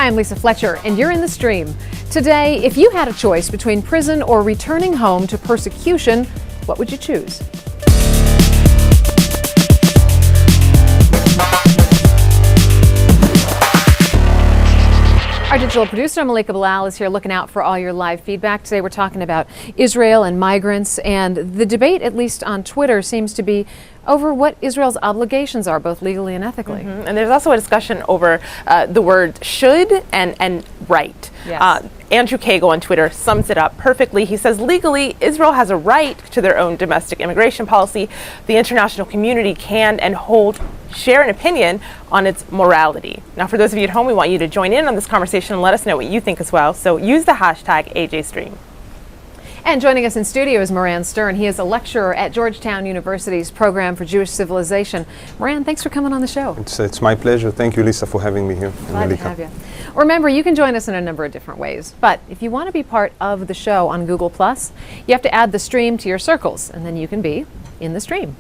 Hi, I'm Lisa Fletcher, and you're in the stream. Today, if you had a choice between prison or returning home to persecution, what would you choose? Our digital producer, Malika Bilal, is here looking out for all your live feedback. Today we're talking about Israel and migrants, and the debate, at least on Twitter, seems to be over what Israel's obligations are, both legally and ethically. And there's also a discussion over the word should and right. Yes. Andrew Cagle on Twitter sums it up perfectly. He says, legally, Israel has a right to their own domestic immigration policy. The international community can and share an opinion on its morality. Now, for those of you at home, we want you to join in on this conversation and let us know what you think as well. So use the hashtag AJStream. And joining us in studio is Moran Stern. He is a lecturer at Georgetown University's Program for Jewish Civilization. Moran, thanks for coming on the show. It's my pleasure. Thank you, Lisa, for having me here. Glad to have you. Remember, you can join us in a number of different ways. But if you want to be part of the show on Google+, you have to add the stream to your circles, and then you can be in the stream.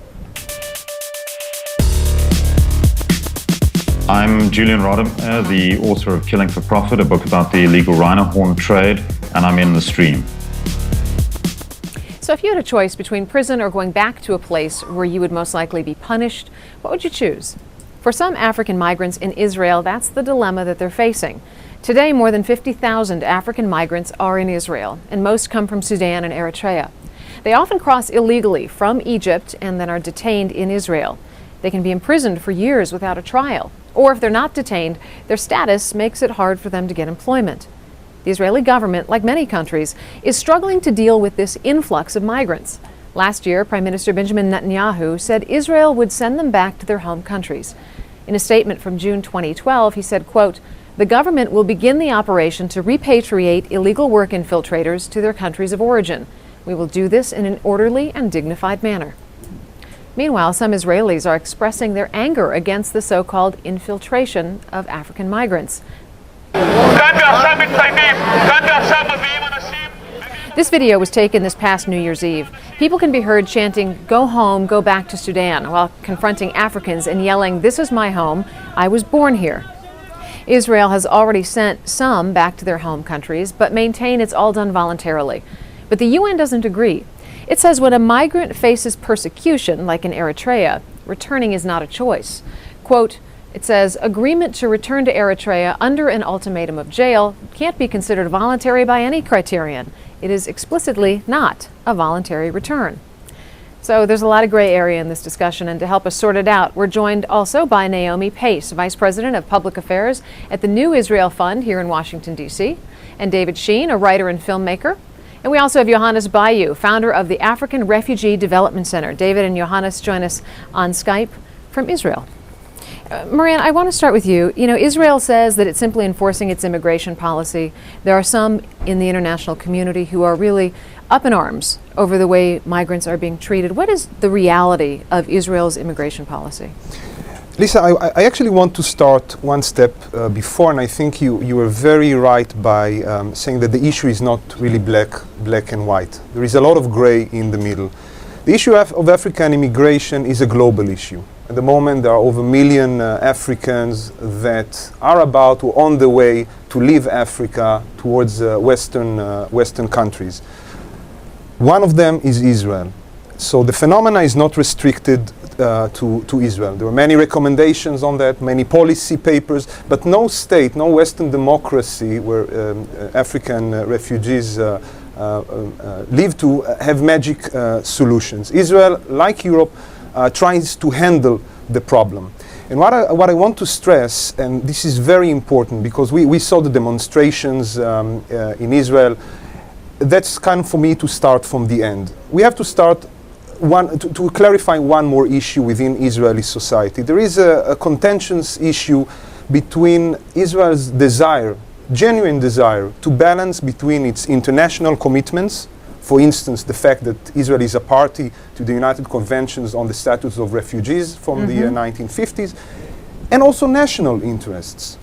I'm Julian Rodham, the author of Killing for Profit, a book about the illegal rhino horn trade, and I'm in the stream. So if you had a choice between prison or going back to a place where you would most likely be punished, what would you choose? For some African migrants in Israel, that's the dilemma that they're facing. Today, more than 50,000 African migrants are in Israel, and most come from Sudan and Eritrea. They often cross illegally from Egypt and then are detained in Israel. They can be imprisoned for years without a trial, or if they're not detained, their status makes it hard for them to get employment. The Israeli government, like many countries, is struggling to deal with this influx of migrants. Last year, Prime Minister Benjamin Netanyahu said Israel would send them back to their home countries. In a statement from June 2012, he said, quote, "The government will begin the operation to repatriate illegal work infiltrators to their countries of origin. We will do this in an orderly and dignified manner." Meanwhile, some Israelis are expressing their anger against the so-called infiltration of African migrants. This video was taken this past New Year's Eve. People can be heard chanting, "Go home, go back to Sudan," while confronting Africans and yelling, "This is my home, I was born here." Israel has already sent some back to their home countries, but maintain it's all done voluntarily. But the UN doesn't agree. It says when a migrant faces persecution, like in Eritrea, returning is not a choice. Quote, it says, agreement to return to Eritrea under an ultimatum of jail can't be considered voluntary by any criterion. It is explicitly not a voluntary return. So there's a lot of gray area in this discussion, and to help us sort it out, we're joined also by Naomi Pace, Vice President of Public Affairs at the New Israel Fund here in Washington, D.C., and David Sheen, a writer and filmmaker. And we also have Johannes Bayou, founder of the African Refugee Development Center. David and Johannes join us on Skype from Israel. Moran, I want to start with you. You know, Israel says that it's simply enforcing its immigration policy. There are some in the international community who are really up in arms over the way migrants are being treated. What is the reality of Israel's immigration policy? Lisa, I actually want to start one step before, and I think you were very right by saying that the issue is not really black and white. There is a lot of gray in the middle. The issue of African immigration is a global issue. At the moment, there are over 1 million Africans that are about or on the way to leave Africa towards Western countries. One of them is Israel. So the phenomena is not restricted to Israel. There were many recommendations on that, many policy papers, but no state, no Western democracy where African refugees live to have magic solutions. Israel, like Europe, tries to handle the problem. And what I want to stress, and this is very important because we saw the demonstrations in Israel, that's kind of for me to start from the end. We have to start to clarify one more issue within Israeli society. There is a contentious issue between Israel's desire, genuine desire, to balance between its international commitments. For instance, the fact that Israel is a party to the United Conventions on the Status of Refugees from the 1950s, and also national interests.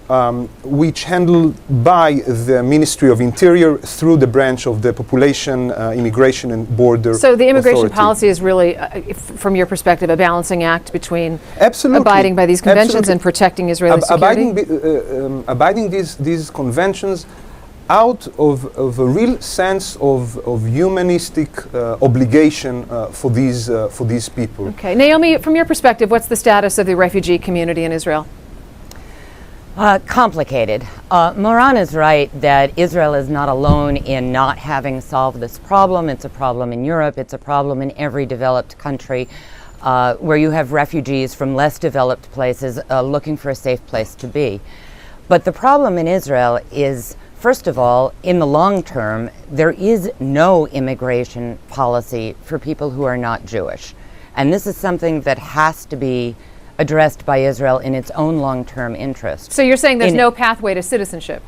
which handled by the Ministry of Interior through the branch of the Population, Immigration and Border So the immigration Authority. policy is really, from your perspective, a balancing act between Absolutely. abiding by these conventions Absolutely. and protecting Israeli security? Abiding these conventions out of a real sense of humanistic obligation for these people. Okay. Naomi, from your perspective, what's the status of the refugee community in Israel? Complicated. Moran is right that Israel is not alone in not having solved this problem. It's a problem in Europe. It's a problem in every developed country where you have refugees from less developed places looking for a safe place to be. But the problem in Israel is, first of all, in the long term, there is no immigration policy for people who are not Jewish. And this is something that has to be addressed by Israel in its own long-term interest. So you're saying there's no pathway to citizenship?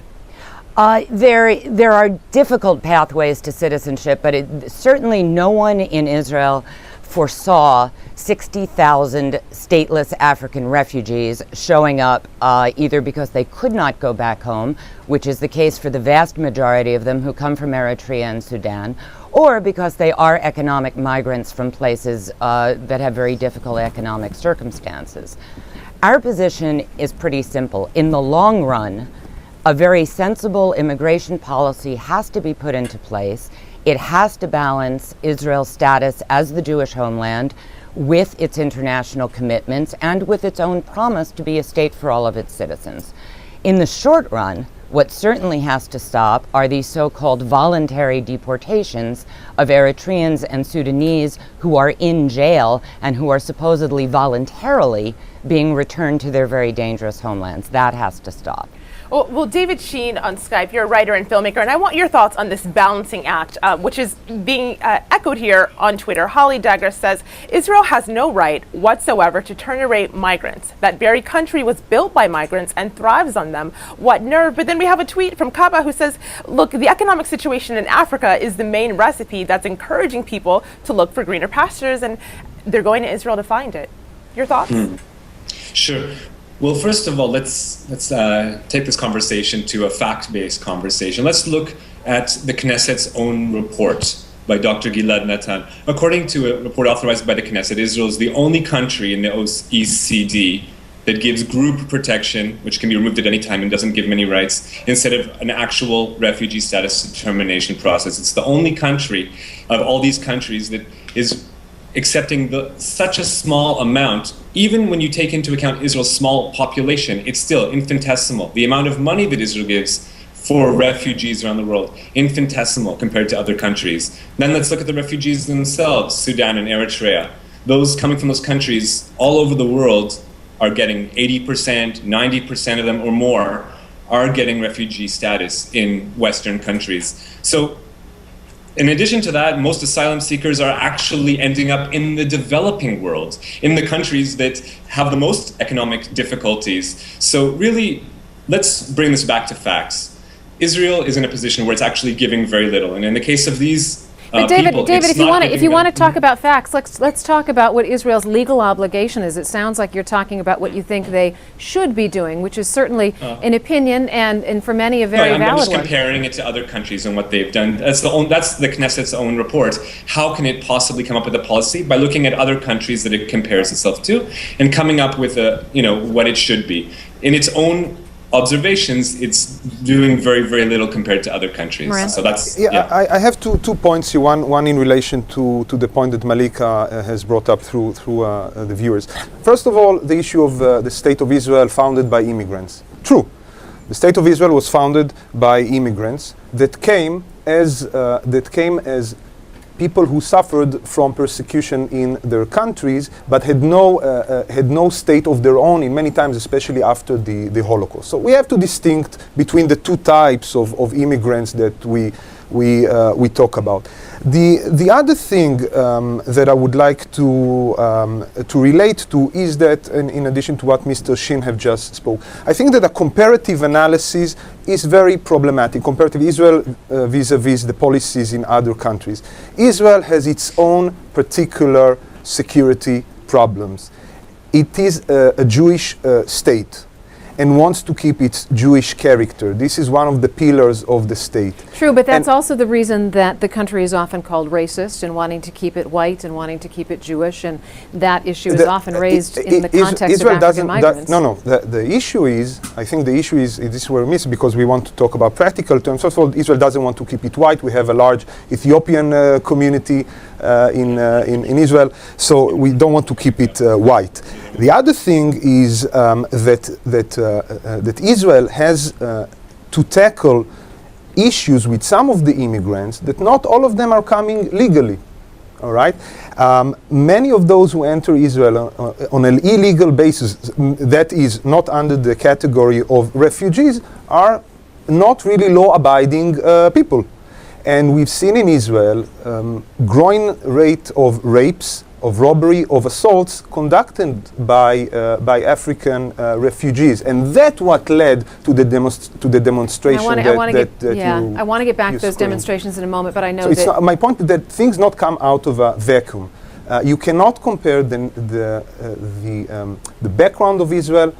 There are difficult pathways to citizenship, but certainly no one in Israel foresaw 60,000 stateless African refugees showing up either because they could not go back home, which is the case for the vast majority of them who come from Eritrea and Sudan, or because they are economic migrants from places that have very difficult economic circumstances. Our position is pretty simple. In the long run, a very sensible immigration policy has to be put into place. It has to balance Israel's status as the Jewish homeland with its international commitments and with its own promise to be a state for all of its citizens. In the short run, what certainly has to stop are these so-called voluntary deportations of Eritreans and Sudanese who are in jail and who are supposedly voluntarily being returned to their very dangerous homelands. That has to stop. Well, David Sheen on Skype, you're a writer and filmmaker, and I want your thoughts on this balancing act, which is being echoed here on Twitter. Holly Dagger says, Israel has no right whatsoever to turn away migrants. That very country was built by migrants and thrives on them. What nerve? But then we have a tweet from Kaba who says, look, the economic situation in Africa is the main recipe that's encouraging people to look for greener pastures, and they're going to Israel to find it. Your thoughts? Sure. Well, first of all, let's take this conversation to a fact-based conversation. Let's look at the Knesset's own report by Dr. Gilad Natan. According to a report authorized by the Knesset, Israel is the only country in the OECD that gives group protection, which can be removed at any time and doesn't give many rights, instead of an actual refugee status determination process. It's the only country of all these countries that is accepting such a small amount. Even when you take into account Israel's small population, it's still infinitesimal. The amount of money that Israel gives for refugees around the world, infinitesimal compared to other countries. Then let's look at the refugees themselves, Sudan and Eritrea. Those coming from those countries all over the world are getting 80%, 90% of them or more are getting refugee status in Western countries. So in addition to that, most asylum seekers are actually ending up in the developing world, in the countries that have the most economic difficulties. So really, let's bring this back to facts. Israel is in a position where it's actually giving very little. And in the case of these But David, people, if you want to talk about facts, let's talk about what Israel's legal obligation is. It sounds like you're talking about what you think they should be doing, which is certainly an opinion and for many a very valid one. I'm just comparing it to other countries and what they've done. That's the Knesset's own report. How can it possibly come up with a policy? By looking at other countries that it compares itself to and coming up with what it should be. In its own observations, it's doing very, very little compared to other countries. Moran? So that's I have two points here. One in relation to the point that Malika has brought up through the viewers. First of all, the issue of the State of Israel founded by immigrants. True, the State of Israel was founded by immigrants that came as people who suffered from persecution in their countries, but had no state of their own in many times, especially after the Holocaust. So we have to distinct between the two types of immigrants that we talk about. The other thing that I would like to relate to is that, in addition to what Mr. Shin have just spoke, I think that a comparative analysis is very problematic. Comparative Israel vis-a-vis the policies in other countries. Israel has its own particular security problems. It is a Jewish state. and wants to keep its Jewish character. This is one of the pillars of the state. True, but that's And- also the reason that the country is often called racist and wanting to keep it white and wanting to keep it Jewish, and that issue is often raised in the context of African migrants. The issue is, I think the issue is, this is where we miss, because we want to talk about practical terms. First of all, Israel doesn't want to keep it white. We have a large Ethiopian community in Israel, so we don't want to keep it white. The other thing is that Israel has to tackle issues with some of the immigrants that not all of them are coming legally. All right, many of those who enter Israel on an illegal basis, that is not under the category of refugees, are not really law-abiding people. And we've seen in Israel growing rate of rapes, of robbery, of assaults conducted by African refugees, and that's what led to the demonstration. I want to get back to those demonstrations in a moment, but I know so that my point is that things not come out of a vacuum. You cannot compare the background of Israel,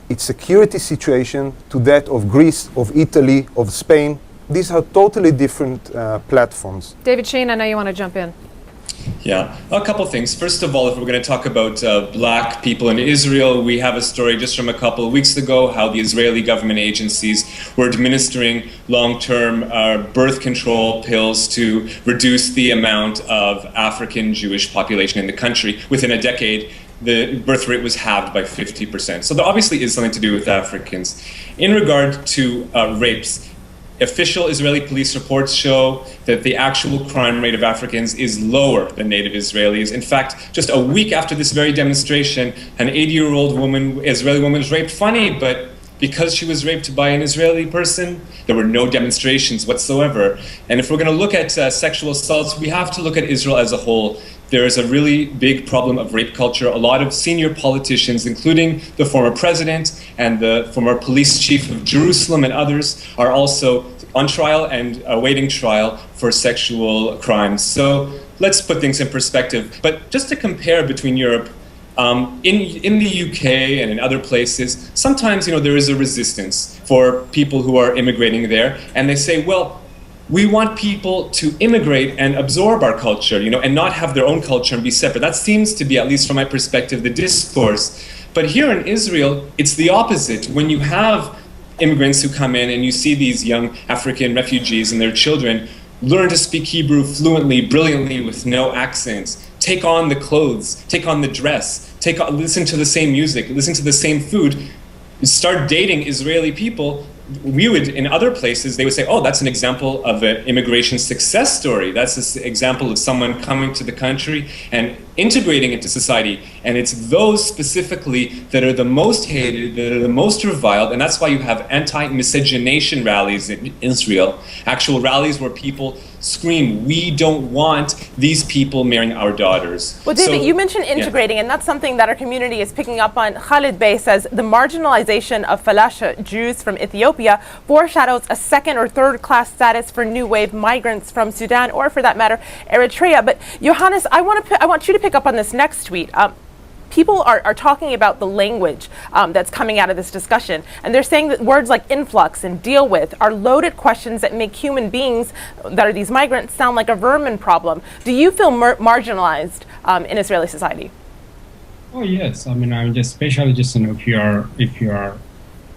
its security situation, to that of Greece, of Italy, of Spain. These are totally different platforms. David Sheen, I know you want to jump in. Yeah, a couple things. First of all, if we're going to talk about black people in Israel, we have a story just from a couple of weeks ago how the Israeli government agencies were administering long-term birth control pills to reduce the amount of African Jewish population in the country. Within a decade, the birth rate was halved by 50%. So there obviously is something to do with Africans. In regard to rapes, official Israeli police reports show that the actual crime rate of Africans is lower than native Israelis. In fact, just a week after this very demonstration, an 80-year-old Israeli woman was raped. Funny, but because she was raped by an Israeli person, there were no demonstrations whatsoever. And if we're going to look at sexual assaults, we have to look at Israel as a whole. There is a really big problem of rape culture. A lot of senior politicians, including the former president and the former police chief of Jerusalem and others, are also on trial and awaiting trial for sexual crimes. So let's put things in perspective. But just to compare between Europe, in the UK and in other places, sometimes there is a resistance for people who are immigrating there, and they say, well, we want people to immigrate and absorb our culture, and not have their own culture and be separate. That seems to be, at least from my perspective, the discourse. But here in Israel, it's the opposite. When you have immigrants who come in and you see these young African refugees and their children learn to speak Hebrew fluently, brilliantly, with no accents, take on the clothes, take on the dress, listen to the same music, listen to the same food, start dating Israeli people, we would, in other places, they would say, oh, that's an example of an immigration success story. That's an example of someone coming to the country and integrating into society. And it's those specifically that are the most hated, that are the most reviled, and that's why you have anti-miscegenation rallies in Israel, actual rallies where people scream, we don't want these people marrying our daughters. Well, David, you mentioned integrating, and that's something that our community is picking up on. Khalid Bey says the marginalization of Falasha Jews from Ethiopia foreshadows a second or third class status for new wave migrants from Sudan, or for that matter, Eritrea. But Johannes, I want you to pick up on this next tweet. People are talking about the language that's coming out of this discussion, and they're saying that words like influx and deal with are loaded questions that make human beings, that are these migrants, sound like a vermin problem. Do you feel marginalized in Israeli society? Oh yes, I mean, I'm just especially just if you are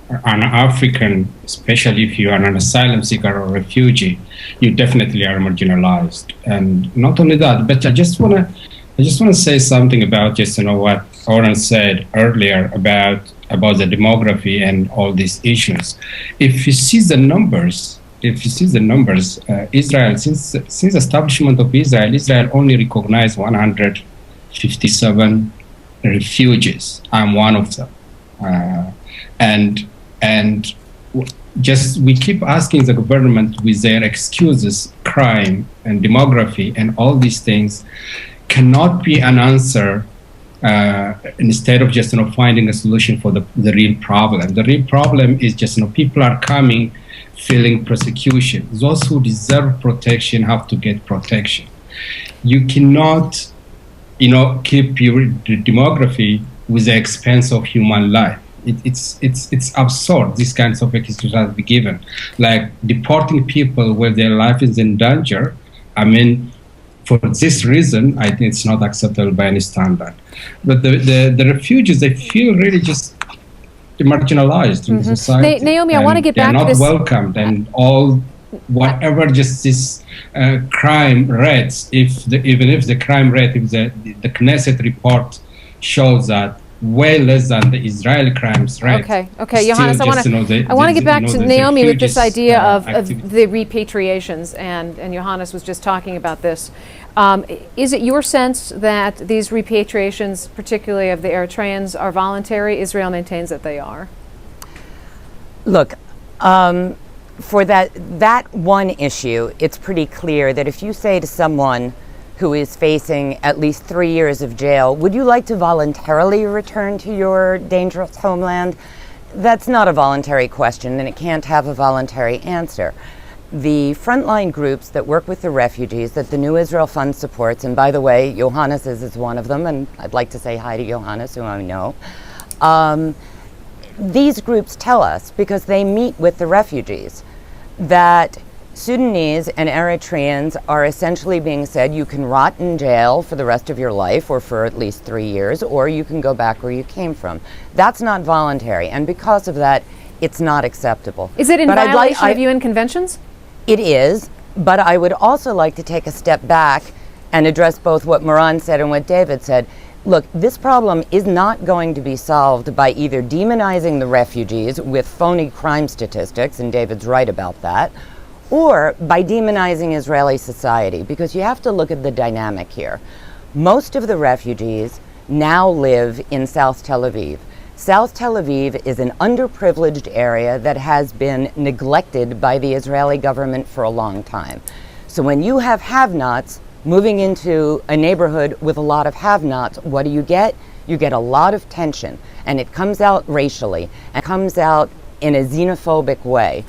an African, especially if you are an asylum seeker or refugee, you definitely are marginalized. And not only that, but I just want to say something about just what Oren said earlier about the demography and all these issues. If you see the numbers, Israel, since establishment of Israel only recognized 157 refugees. I'm one of them, and just we keep asking the government with their excuses, crime and demography and all these things cannot be an answer instead of just finding a solution for the real problem. The real problem is just people are coming feeling persecution. Those who deserve protection have to get protection. You cannot keep your demography with the expense of human life. it's absurd. These kinds of excuses have to be given, like deporting people where their life is in danger. I mean, for this reason, I think it's not acceptable by any standard. But the refugees, they feel really just marginalized in the society. Naomi, I want to get back to this. They're not welcomed, and all whatever just this crime rates. Even if the crime rate, if the Knesset report shows that way less than the Israeli crimes rate. Okay, Johannes, I want to get back to Naomi with this idea of the repatriations, and Johannes was just talking about this. Is it your sense that these repatriations, particularly of the Eritreans, are voluntary? Israel maintains that they are. Look, for that one issue, it's pretty clear that if you say to someone who is facing at least 3 years of jail, would you like to voluntarily return to your dangerous homeland? That's not a voluntary question, and it can't have a voluntary answer. The frontline groups that work with the refugees that the New Israel Fund supports, and by the way, Johannes is one of them, and I'd like to say hi to Johannes, who I know. These groups tell us, because they meet with the refugees, that Sudanese and Eritreans are essentially being said you can rot in jail for the rest of your life or for at least 3 years, or you can go back where you came from. That's not voluntary, and because of that, it's not acceptable. Is it in violation of UN conventions? It is, but I would also like to take a step back and address both what Moran said and what David said. Look, this problem is not going to be solved by either demonizing the refugees with phony crime statistics, and David's right about that, or by demonizing Israeli society, because you have to look at the dynamic here. Most of the refugees now live in South Tel Aviv. South Tel Aviv is an underprivileged area that has been neglected by the Israeli government for a long time. So when you have have-nots moving into a neighborhood with a lot of have-nots, what do you get? You get a lot of tension, and it comes out racially, and comes out in a xenophobic way.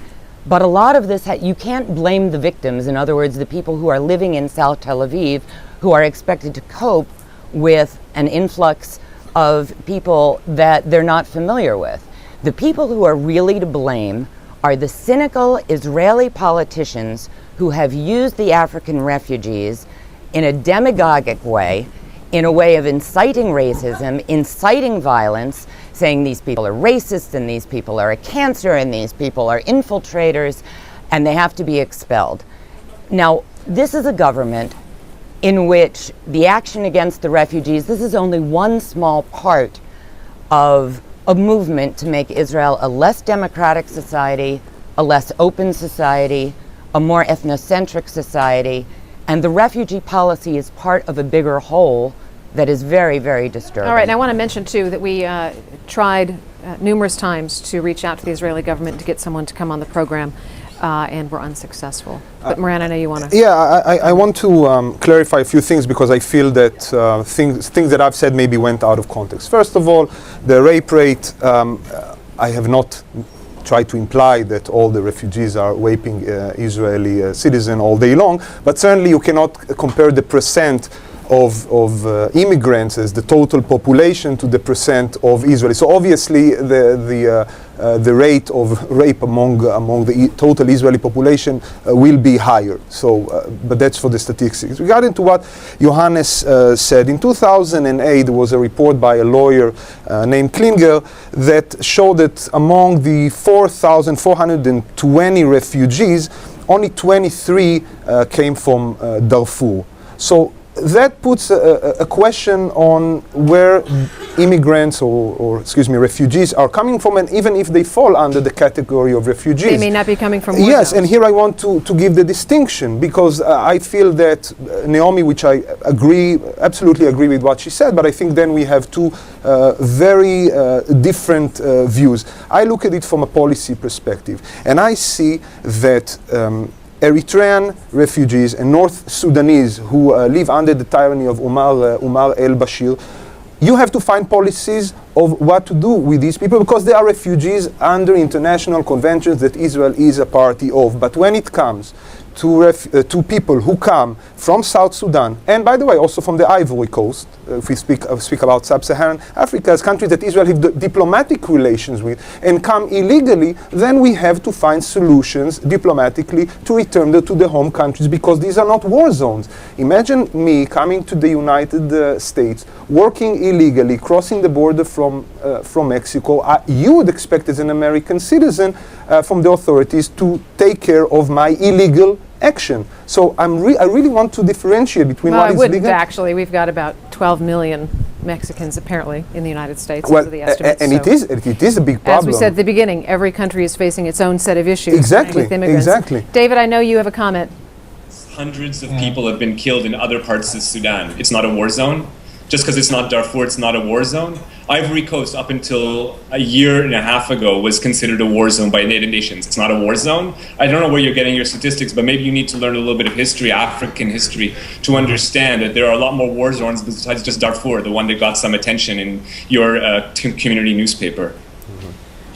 But a lot of this, you can't blame the victims, in other words, the people who are living in South Tel Aviv, who are expected to cope with an influx of people that they're not familiar with. The people who are really to blame are the cynical Israeli politicians who have used the African refugees in a demagogic way, in a way of inciting racism, inciting violence, saying these people are racist and these people are a cancer and these people are infiltrators and they have to be expelled. Now, this is a government in which the action against the refugees, this is only one small part of a movement to make Israel a less democratic society, a less open society, a more ethnocentric society, and the refugee policy is part of a bigger whole that is very, very disturbing. All right, and I want to mention, too, that we tried numerous times to reach out to the Israeli government to get someone to come on the program, and were unsuccessful. But Moran, I know you want to... Yeah, I want to clarify a few things, because I feel that things that I've said maybe went out of context. First of all, the rape rate, I have not tried to imply that all the refugees are raping Israeli citizens all day long, but certainly you cannot compare the percent of immigrants as the total population to the percent of Israeli. So obviously the rate of rape among the total Israeli population will be higher. So, but that's for the statistics. Regarding to what Johannes said, in 2008 there was a report by a lawyer named Klinger that showed that among the 4,420 refugees, only 23 came from Darfur. So that puts a question on where immigrants or refugees are coming from, and even if they fall under the category of refugees. They may not be coming from war Yes, zones. and here I want to give the distinction, because I feel that Naomi, which I absolutely agree with what she said, but I think then we have two very different views. I look at it from a policy perspective, and I see that Eritrean refugees and North Sudanese who live under the tyranny of Umar al-Bashir, you have to find policies of what to do with these people, because they are refugees under international conventions that Israel is a party of. But when it comes to people who come from South Sudan, and by the way, also from the Ivory Coast, if we speak about Sub-Saharan Africa, as countries that Israel has diplomatic relations with, and come illegally, then we have to find solutions diplomatically to return them to their home countries, because these are not war zones. Imagine me coming to the United States, working illegally, crossing the border from Mexico. You would expect as an American citizen from the authorities to take care of my illegal action. So I really want to differentiate between what is legal. Actually, we've got about 12 million Mexicans apparently in the United States. Well, those are the estimates. and it is a big problem. As we said at the beginning, every country is facing its own set of issues Exactly, with immigrants. exactly. David, I know you have a comment. Hundreds of people have been killed in other parts of Sudan. It's not a war zone. Just because it's not Darfur, it's not a war zone. Ivory Coast, up until a year and a half ago, was considered a war zone by United Nations. It's not a war zone. I don't know where you're getting your statistics, but maybe you need to learn a little bit of history, African history, to understand that there are a lot more war zones besides just Darfur, the one that got some attention in your community newspaper.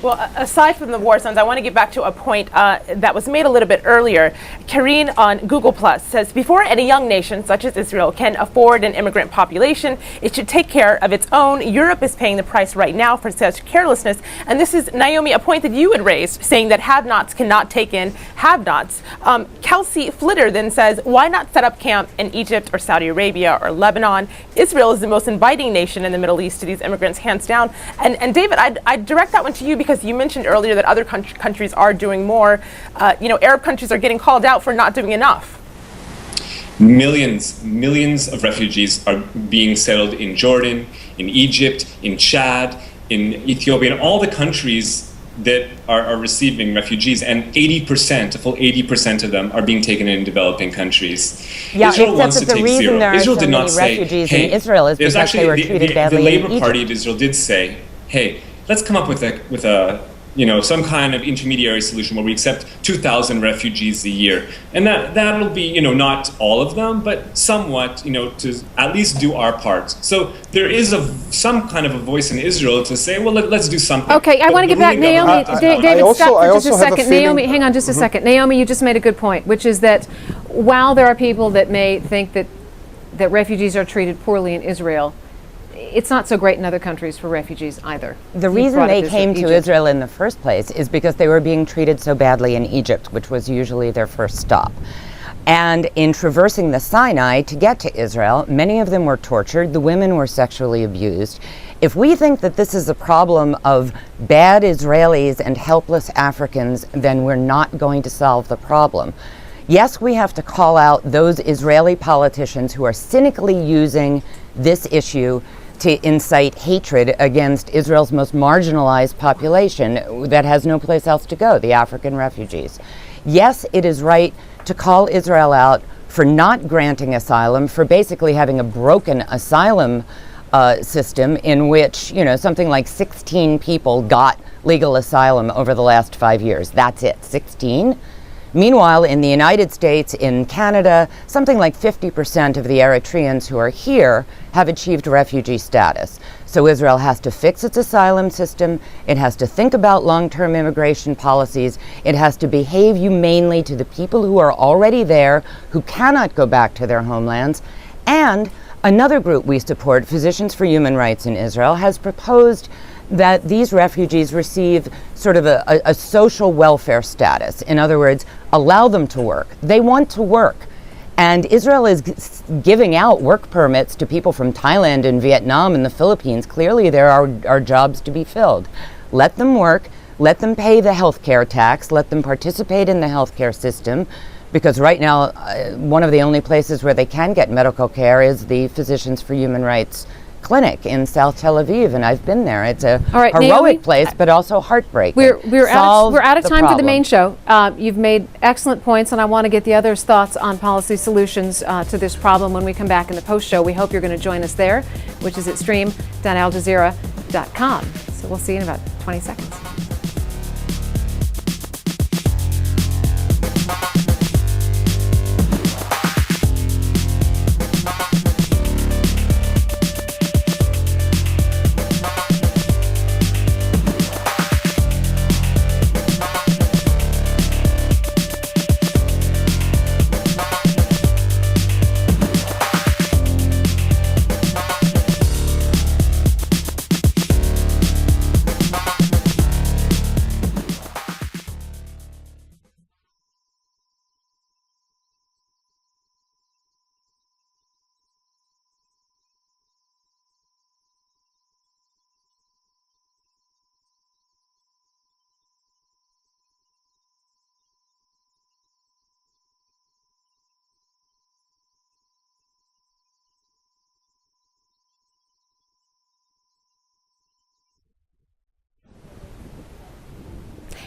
Well, aside from the war zones, I want to get back to a point that was made a little bit earlier. Karine on Google Plus says, before any young nation, such as Israel, can afford an immigrant population, it should take care of its own. Europe is paying the price right now for such carelessness. And this is, Naomi, a point that you had raised, saying that have-nots cannot take in have-nots. Kelsey Flitter then says, why not set up camp in Egypt or Saudi Arabia or Lebanon? Israel is the most inviting nation in the Middle East to these immigrants, hands down. And David, I'd direct that one to you, because you mentioned earlier that other countries are doing more. Arab countries are getting called out for not doing enough. Millions of refugees are being settled in Jordan, in Egypt, in Chad, in Ethiopia, in all the countries that are receiving refugees, and 80%, a full 80% of them are being taken in developing countries. Yeah, Israel except wants that to the take reason zero. there are Israel so did not many say, refugees hey, in Israel is there's because they were treated badly the in Labour Egypt. Party of Israel did say, hey, let's come up with a some kind of intermediary solution where we accept 2,000 refugees a year, and that'll be not all of them, but somewhat to at least do our part. So there is some kind of a voice in Israel to say, well, let's do something. Okay, I want to get back, Naomi. David, stop for just a second. Naomi, hang on just a second. Naomi, you just made a good point, which is that while there are people that may think that refugees are treated poorly in Israel, it's not so great in other countries for refugees either. The reason they came to Israel in the first place is because they were being treated so badly in Egypt, which was usually their first stop. And in traversing the Sinai to get to Israel, many of them were tortured, the women were sexually abused. If we think that this is a problem of bad Israelis and helpless Africans, then we're not going to solve the problem. Yes, we have to call out those Israeli politicians who are cynically using this issue to incite hatred against Israel's most marginalized population that has no place else to go, the African refugees. Yes, it is right to call Israel out for not granting asylum, for basically having a broken asylum system in which, something like 16 people got legal asylum over the last 5 years. That's it, 16. Meanwhile, in the United States, in Canada, something like 50% of the Eritreans who are here have achieved refugee status. So Israel has to fix its asylum system, it has to think about long-term immigration policies, it has to behave humanely to the people who are already there, who cannot go back to their homelands. And another group we support, Physicians for Human Rights in Israel, has proposed that these refugees receive sort of a social welfare status. In other words, allow them to work. They want to work. And Israel is giving out work permits to people from Thailand and Vietnam and the Philippines. Clearly there are jobs to be filled. Let them work, let them pay the healthcare tax, let them participate in the healthcare system, because right now one of the only places where they can get medical care is the Physicians for Human Rights clinic in South Tel Aviv, and I've been there. It's a heroic Naomi, place, but also heartbreaking. We're out of time for the main problem. show. You've made excellent points, and I want to get the others' thoughts on policy solutions to this problem when we come back in the post show. We hope you're going to join us there, which is at stream.aljazeera.com. So we'll see you in about 20 seconds.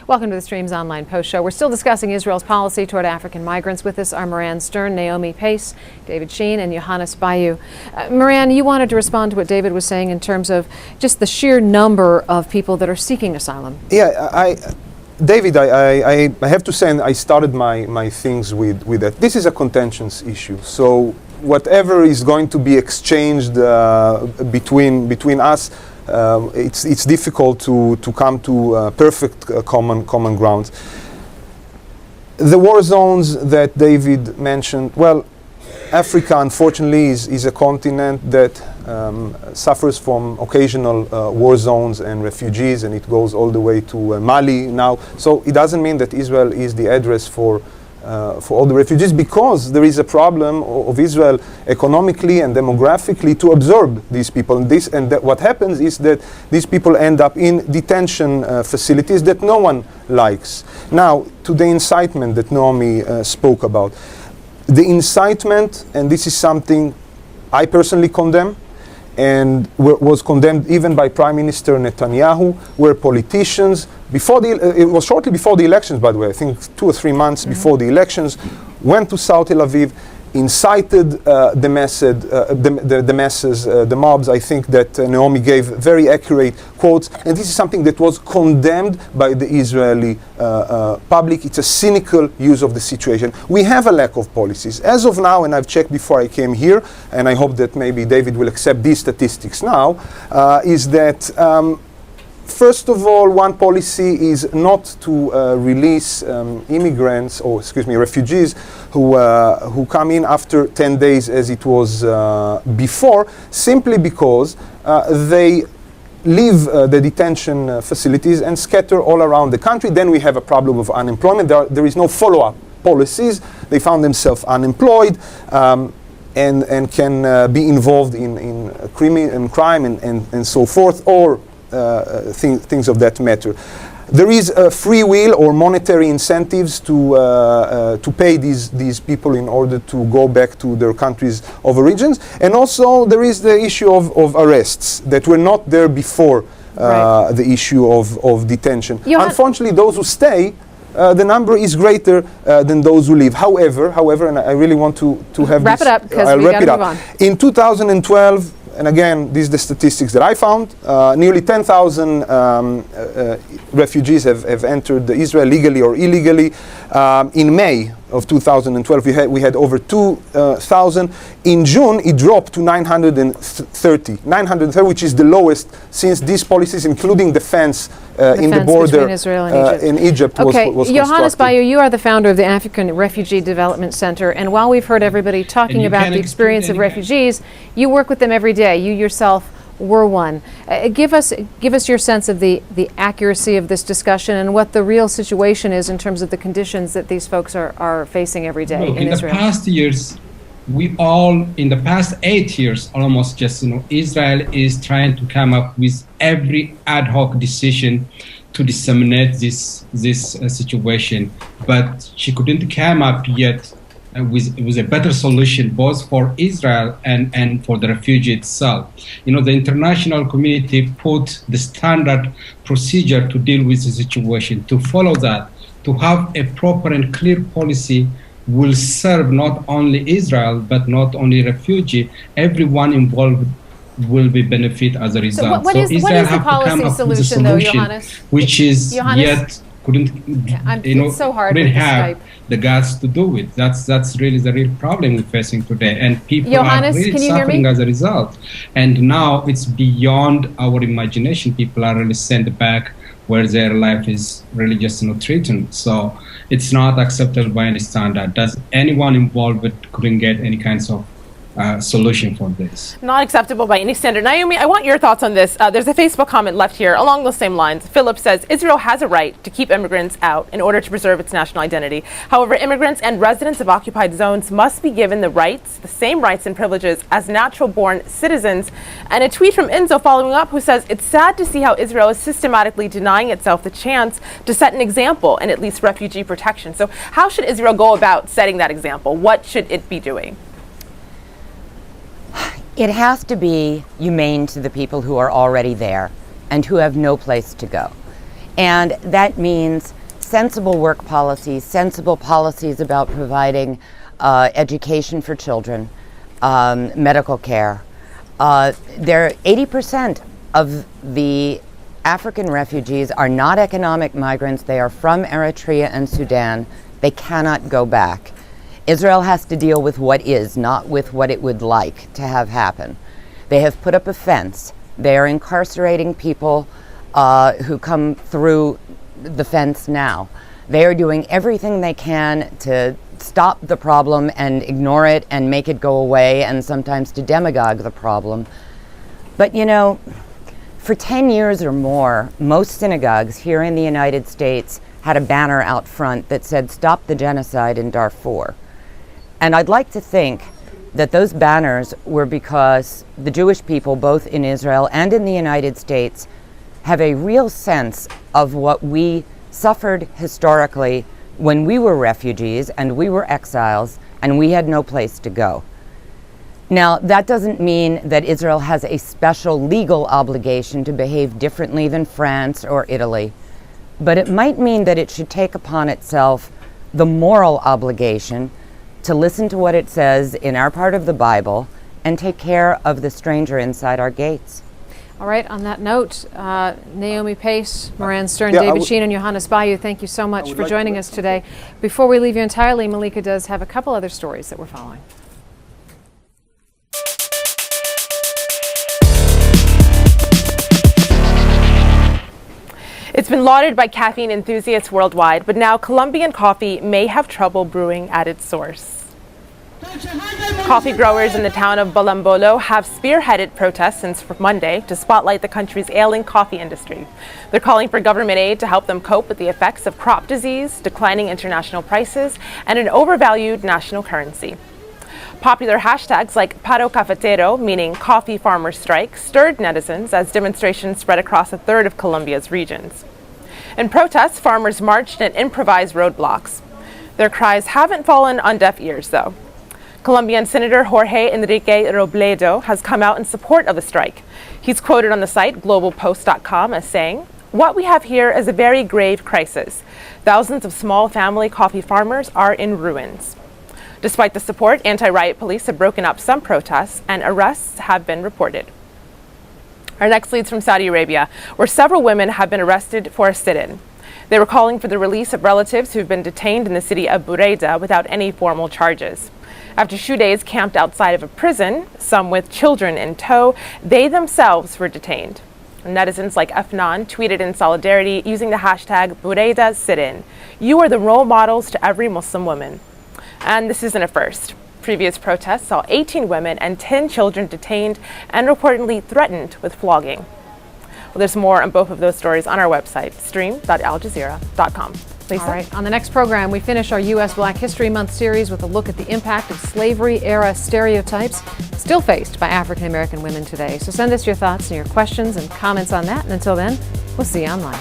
Welcome to the Streams Online Post Show. We're still discussing Israel's policy toward African migrants. With us are Moran Stern, Naomi Pace, David Sheen, and Johannes Bayou. Moran, you wanted to respond to what David was saying in terms of just the sheer number of people that are seeking asylum. Yeah, David, I have to say, and I started my things with that. This is a contentious issue. So whatever is going to be exchanged between us, it's difficult to come to perfect common ground. The war zones that David mentioned, well, Africa unfortunately is a continent that suffers from occasional war zones and refugees, and it goes all the way to Mali now. So it doesn't mean that Israel is the address for all the refugees, because there is a problem of Israel economically and demographically to absorb these people. And what happens is that these people end up in detention facilities that no one likes. Now, to the incitement that Naomi spoke about. The incitement, and this is something I personally condemn, and was condemned even by Prime Minister Netanyahu, where politicians, it was shortly before the elections, by the way, I think 2 or 3 months before the elections, went to South Tel Aviv, incited the masses, the mobs. I think that Naomi gave very accurate quotes, and this is something that was condemned by the Israeli public. It's a cynical use of the situation. We have a lack of policies. As of now, and I've checked before I came here, and I hope that maybe David will accept these statistics now, is that first of all, one policy is not to release immigrants, or refugees who come in after 10 days as it was before, simply because they leave the detention facilities and scatter all around the country. Then we have a problem of unemployment. There is no follow-up policies. They found themselves unemployed and can be involved in crime and so forth, or things of that matter. There is a free will or monetary incentives to pay these people in order to go back to their countries of origins, and also there is the issue of arrests that were not there before the issue of detention. Unfortunately, those who stay, the number is greater than those who leave. However, and I really want to have wrap this, it up, because I'll we wrap gotta it move up. on. In 2012, and again, these are the statistics that I found, nearly 10,000 refugees have entered Israel legally or illegally. In May of 2012, we had over 2,000. In June, it dropped to 930, which is the lowest since these policies, including the fence in the border between Israel and Egypt. in Egypt was Johannes constructed. Bayou, you are the founder of the African Refugee Development Center, and while we've heard everybody talking about the experience of refugees, you work with them every day. You yourself were one. Give us your sense of the accuracy of this discussion and what the real situation is in terms of the conditions that these folks are facing every day in Israel. The past years, in the past 8 years, almost Israel is trying to come up with every ad hoc decision to disseminate this situation, but she couldn't come up yet with a better solution, both for Israel and for the refugee itself. The international community put the standard procedure to deal with the situation. To follow that, to have a proper and clear policy will serve not only Israel, but not only refugee. Everyone involved will be benefit as a result. So what is the policy solution, though, Johannes? Which is Johannes? It's so hard couldn't with have Skype. the guts to do it. That's really the real problem we're facing today, and people Johannes, are really can you hear suffering me? as a result. And now it's beyond our imagination. People are really sent back where their life is really just threatened. So it's not acceptable by any standard. Does anyone involved couldn't get any kinds of solution for this? Not acceptable by any standard. Naomi, I want your thoughts on this. There's a Facebook comment left here along those same lines. Philip says, Israel has a right to keep immigrants out in order to preserve its national identity. However, immigrants and residents of occupied zones must be given the same rights and privileges as natural-born citizens. And a tweet from Enzo following up, who says, it's sad to see how Israel is systematically denying itself the chance to set an example in at least refugee protection. So how should Israel go about setting that example? What should it be doing? It has to be humane to the people who are already there and who have no place to go. And that means sensible work policies, sensible policies about providing education for children, medical care. 80% of the African refugees are not economic migrants. They are from Eritrea and Sudan. They cannot go back. Israel has to deal with what is, not with what it would like to have happen. They have put up a fence. They are incarcerating people who come through the fence now. They are doing everything they can to stop the problem and ignore it and make it go away, and sometimes to demagogue the problem. But you know, for 10 years or more, most synagogues here in the United States had a banner out front that said, "Stop the genocide in Darfur." And I'd like to think that those banners were because the Jewish people, both in Israel and in the United States, have a real sense of what we suffered historically when we were refugees and we were exiles and we had no place to go. Now, that doesn't mean that Israel has a special legal obligation to behave differently than France or Italy, but it might mean that it should take upon itself the moral obligation to listen to what it says in our part of the Bible and take care of the stranger inside our gates. All right, on that note, Naomi Pace, Moran Stern, Yeah, David Sheen, and Johannes Bayou, thank you so much for joining us today. Before we leave you entirely, Malika does have a couple other stories that we're following. It's been lauded by caffeine enthusiasts worldwide, but now Colombian coffee may have trouble brewing at its source. Coffee growers in the town of Balambolo have spearheaded protests since Monday to spotlight the country's ailing coffee industry. They're calling for government aid to help them cope with the effects of crop disease, declining international prices, and an overvalued national currency. Popular hashtags like Paro Cafetero, meaning coffee farmer strike, stirred netizens as demonstrations spread across a third of Colombia's regions. In protests, farmers marched and improvised roadblocks. Their cries haven't fallen on deaf ears, though. Colombian Senator Jorge Enrique Robledo has come out in support of the strike. He's quoted on the site globalpost.com as saying, "What we have here is a very grave crisis. Thousands of small family coffee farmers are in ruins." Despite the support, anti-riot police have broken up some protests and arrests have been reported. Our next leads from Saudi Arabia, where several women have been arrested for a sit-in. They were calling for the release of relatives who've been detained in the city of Burayda without any formal charges. After 2 days camped outside of a prison, some with children in tow, they themselves were detained. Netizens like Afnan tweeted in solidarity using the hashtag Burayda sit-in. "You are the role models to every Muslim woman." And this isn't a first. Previous protests saw 18 women and 10 children detained and reportedly threatened with flogging. Well, there's more on both of those stories on our website, stream.aljazeera.com. Lisa? All right, on the next program, we finish our U.S. Black History Month series with a look at the impact of slavery-era stereotypes still faced by African American women today. So send us your thoughts and your questions and comments on that. And until then, we'll see you online.